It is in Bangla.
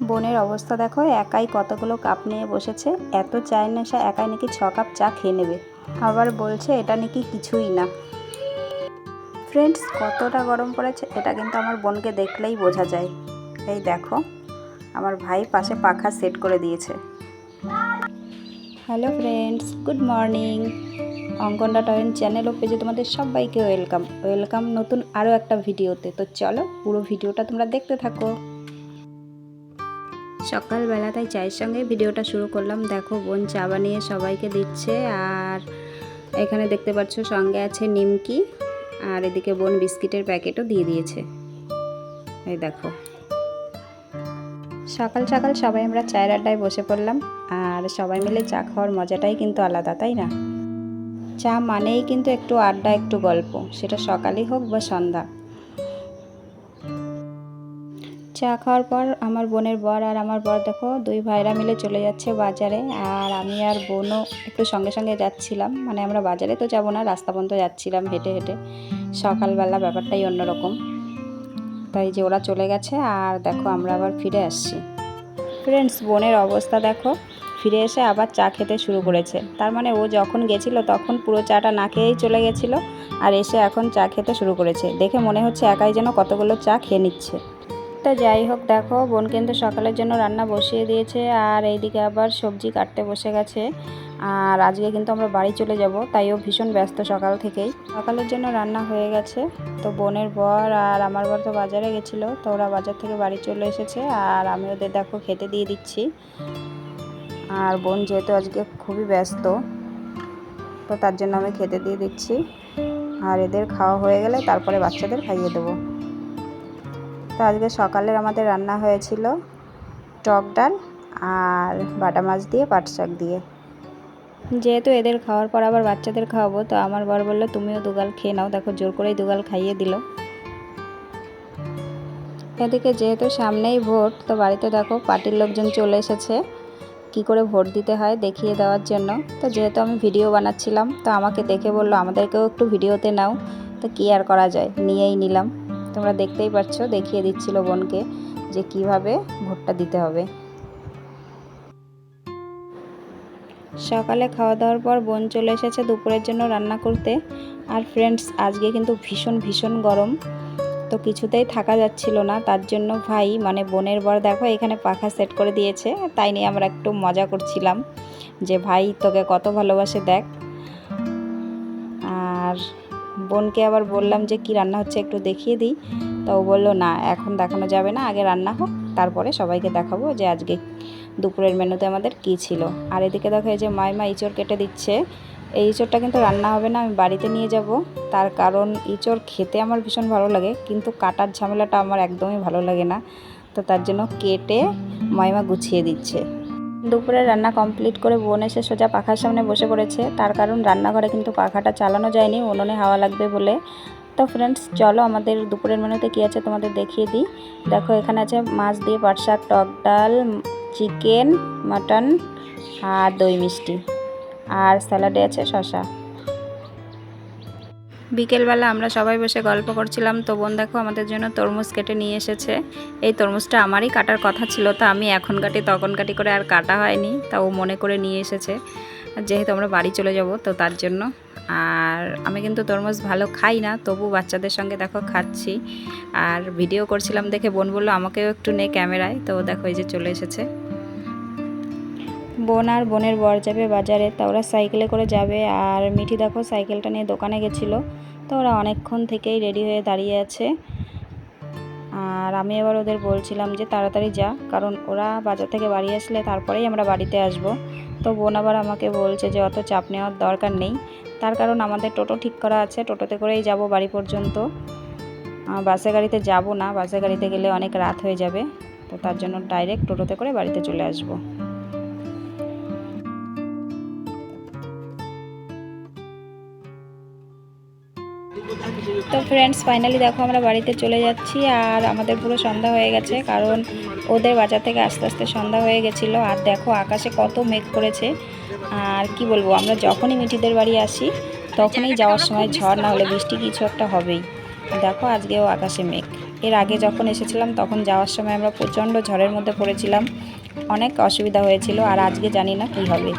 বোনের অবস্থা দেখো, একাই কতগুলো কাপ নিয়ে বসেছে। এত চায়ের নেশা, একাই নাকি 6 কাপ চা খেয়ে নেবে। আবার বলছে এটা নাকি কিছুই না। ফ্রেন্ডস, কতটা গরম পড়েছে এটা কিন্তু আমার বোনকে দেখলেই বোঝা যায়। এই দেখো, আমার ভাই পাশে পাখা সেট করে দিয়েছে। Hello friends, good morning. অঙ্কনডা টয়েন চ্যানেল ও পেজে তোমাদের সবাইকে ওয়েলকাম নতুন আরও একটা ভিডিওতে। তো চলো পুরো ভিডিওটা তোমরা দেখতে থাকো। সকালবেলা তাই চায়ের সঙ্গে ভিডিওটা শুরু করলাম। দেখো, বোন চা বানিয়ে সবাইকে দিচ্ছে। আর এখানে দেখতে পাচ্ছ সঙ্গে আছে নিমকি, আর এদিকে বোন বিস্কিটের প্যাকেটও দিয়ে দিয়েছে। এই দেখো, সকাল সকাল সবাই আমরা চায়ের আড্ডায় বসে পড়লাম। আর সবাই মিলে চা খাওয়ার মজাটাই কিন্তু আলাদা, তাই না? চা মানেই কিন্তু একটু আড্ডা, একটু গল্প, সেটা সকালই হোক বা সন্ধ্যা। চা খাওয়ার পর আমার বোনের বর আর আমার বর দেখো, দুই ভাইরা মিলে চলে যাচ্ছে বাজারে। আর আমি আর বোনও একটু সঙ্গে সঙ্গে যাচ্ছিলাম। মানে আমরা বাজারে তো যাব না, রাস্তা পর্যন্ত যাচ্ছিলাম হেঁটে হেঁটে। সকালবেলা ব্যাপারটাই অন্যরকম। তাই যে ওরা চলে গেছে, আর দেখো আমরা আবার ফিরে আসছি। ফ্রেন্ডস, বোনের অবস্থা দেখো, ফিরে এসে আবার চা খেতে শুরু করেছে। তার মানে ও যখন গেছিলো তখন পুরো চাটা না খেয়েই চলে গেছিলো, আর এসে এখন চা খেতে শুরু করেছে। দেখে মনে হচ্ছে একাই যেন কতগুলো চা খেয়ে নিচ্ছে। তো যাই হোক, দেখো বোন কিন্তু সকালের জন্য রান্না বসিয়ে দিয়েছে, আর এইদিকে আবার সবজি কাটতে বসে গেছে। আর আজকে কিন্তু আমরা বাড়ি চলে যাব, তাইও ভীষণ ব্যস্ত সকাল থেকেই। সকালের জন্য রান্না হয়ে গেছে। তো বোনের বর আর আমার বর তো বাজারে গেছিলো, তো ওরা বাজার থেকে বাড়ি চলে এসেছে। আর আমি ওদের দেখো খেতে দিয়ে দিচ্ছি। আর বোন যেহেতু আজকে খুবই ব্যস্ত, তো তার জন্য আমি খেতে দিয়ে দিচ্ছি। আর এদের খাওয়া হয়ে গেলে তারপরে বাচ্চাদের খাইয়ে দেবো। তো আজকে সকালের আমাদের রান্না হয়েছিল টক ডাল আর বাটা মাছ দিয়ে পাট শাক দিয়ে। যেহেতু এদের খাওয়ার পর আবার বাচ্চাদের খাওয়াবো, তো আমার বর বললো তুমিও দুগাল খেয়ে নাও। দেখো, জোর করেই দুগাল খাইয়ে দিল। এদিকে যেহেতু সামনেই ভোট, তো বাড়িতে দেখো পার্টির লোকজন চলে এসেছে কি করে ভোট দিতে হয় দেখিয়ে দেওয়ার জন্য। তো যেহেতু আমি ভিডিও বানাচ্ছিলাম, তো আমাকে দেখে বললো আমাদেরকেও একটু ভিডিওতে নাও। তো কী আর করা যায়, নিয়েই নিলাম। তোমরা দেখতেই পাচ্ছ, দেখিয়ে দিচ্ছিল বোনকে যে কিভাবে ভোটটা দিতে হবে। সকালে খাওয়া দাওয়ার পর বোন চলে এসেছে দুপুরের জন্য রান্না করতে। আর ফ্রেন্ডস, আজকে কিন্তু ভীষণ গরম, তো কিছুতেই থাকা যাচ্ছিল না। তার জন্য ভাই মানে বোনের বর দেখো এখানে পাখা সেট করে দিয়েছে। তাই নিয়ে আমরা একটু মজা করছিলাম যে ভাই তোকে কত ভালোবাসে দেখ। আর বোনকে আবার বললাম যে কি রান্না হচ্ছে একটু দেখিয়ে দিই। তো ও বললো না, এখন দেখানো যাবে না, আগে রান্না হোক, তারপরে সবাইকে দেখাবো যে আজকে দুপুরের মেনুতে আমাদের কী ছিল। আর এদিকে দেখো এই যে মাইমা ইঁচড় কেটে দিচ্ছে। এই ইঁচড়টা কিন্তু রান্না হবে না, আমি বাড়িতে নিয়ে যাব। তার কারণ ইঁচড় খেতে আমার ভীষণ ভালো লাগে, কিন্তু কাটার ঝামেলাটা আমার একদমই ভালো লাগে না। তো তার জন্য কেটে মাইমা গুছিয়ে দিচ্ছে। দুপুরে রান্না কমপ্লিট করে বোন এসে সোজা পাখার সামনে বসে পড়েছে। তার কারণ রান্নাঘরে কিন্তু পাখাটা চালানো যায়নি, উনুনে হাওয়া লাগবে বলে। তো ফ্রেন্ডস, চলো আমাদের দুপুরের মেনুতে কী আছে তোমাদের দেখিয়ে দিই। দেখো, এখানে আছে মাছ দিয়ে পাট শাক, টক ডাল, চিকেন, মাটন আর দই মিষ্টি, আর স্যালাডে আছে শসা। বিকেলবেলা আমরা সবাই বসে গল্প করছিলাম। তো বোন দেখো আমাদের জন্য তরমুজ কেটে নিয়ে এসেছে। এই তরমুজটা আমারই কাটার কথা ছিল, তো আমি এখন কাটি তখন কাটি করে আর কাটা হয়নি। তা ও মনে করে নিয়ে এসেছে, যেহেতু আমরা বাড়ি চলে যাব তো তার জন্য। আর আমি কিন্তু তরমুজ ভালো খাই না, তবু বাচ্চাদের সঙ্গে দেখো খাচ্ছি। আর ভিডিও করছিলাম দেখে বোন বললো আমাকেও একটু নে ক্যামেরায়। তো দেখো এই যে চলে এসেছে। বোন আর বোনের বর যাবে বাজারে, তা ওরা সাইকেলে করে যাবে। আর মিঠি দেখো সাইকেলটা নিয়ে দোকানে গেছিলো, তো ওরা অনেকক্ষণ থেকেই রেডি হয়ে দাঁড়িয়ে আছে। আর আমি এবার ওদের বলছিলাম যে তাড়াতাড়ি যা, কারণ ওরা বাজার থেকে বাড়ি আসলে তারপরেই আমরা বাড়িতে আসব। তো বোন আবার আমাকে বলছে যে অত চাপ নেওয়ার দরকার নেই, তার কারণ আমাদের টোটো ঠিক করা আছে, টোটোতে করেই যাব বাড়ি পর্যন্ত। বাসে গাড়িতে যাব না, বাসে গাড়িতে গেলে অনেক রাত হয়ে যাবে। তো তার জন্য ডাইরেক্ট টোটোতে করে বাড়িতে চলে আসব। তো ফ্রেন্ডস, ফাইনালি দেখো আমরা বাড়িতে চলে যাচ্ছি। আর আমাদের পুরো সন্ধ্যা হয়ে গেছে, কারণ ওদের বাজার থেকে আস্তে আস্তে সন্ধ্যা হয়ে গেছিলো। আর দেখো আকাশে কত মেঘ করেছে। আর কি বলবো, আমরা যখনই মিঠিদের বাড়ি আসি তখনই যাওয়ার সময় ঝড় না হলে বৃষ্টি কিছু একটা হবেই। দেখো আজকেও আকাশে মেঘ। এর আগে যখন এসেছিলাম তখন যাওয়ার সময় আমরা প্রচণ্ড ঝড়ের মধ্যে পড়েছিলাম, অনেক অসুবিধা হয়েছিল। আর আজকে জানি না কি হবে।